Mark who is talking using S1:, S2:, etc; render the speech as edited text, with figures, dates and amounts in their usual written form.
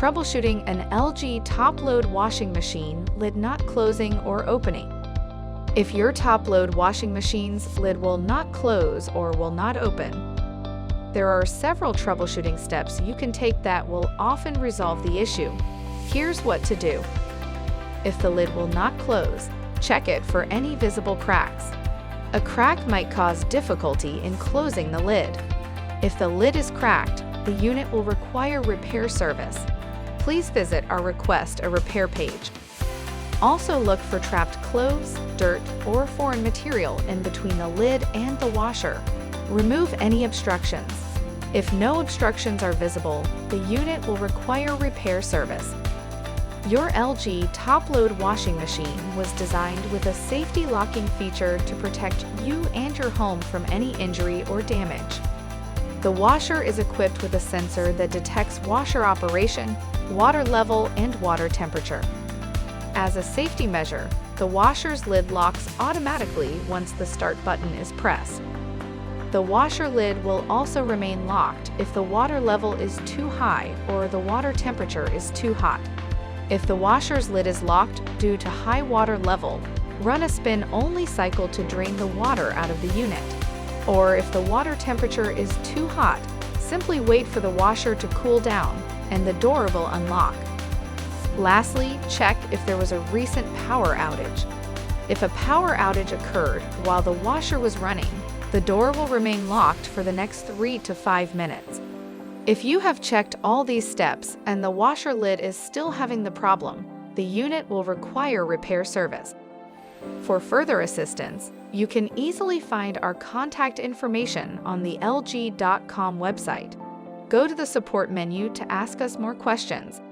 S1: Troubleshooting an LG top-load washing machine lid not closing or opening. If your top-load washing machine's lid will not close or will not open, there are several troubleshooting steps you can take that will often resolve the issue. Here's what to do. If the lid will not close, check it for any visible cracks. A crack might cause difficulty in closing the lid. If the lid is cracked, the unit will require repair service. Please visit our Request a Repair page. Also look for trapped clothes, dirt, or foreign material in between the lid and the washer. Remove any obstructions. If no obstructions are visible, the unit will require repair service. Your LG top-load washing machine was designed with a safety locking feature to protect you and your home from any injury or damage. The washer is equipped with a sensor that detects washer operation, water level, and water temperature. As a safety measure, the washer's lid locks automatically once the start button is pressed. The washer lid will also remain locked if the water level is too high or the water temperature is too hot. If the washer's lid is locked due to high water level, run a spin-only cycle to drain the water out of the unit. Or if the water temperature is too hot, simply wait for the washer to cool down and the door will unlock. Lastly, check if there was a recent power outage. If a power outage occurred while the washer was running, the door will remain locked for the next 3 to 5 minutes. If you have checked all these steps and the washer lid is still having the problem, the unit will require repair service. For further assistance, you can easily find our contact information on the LG.com website. Go to the support menu to ask us more questions.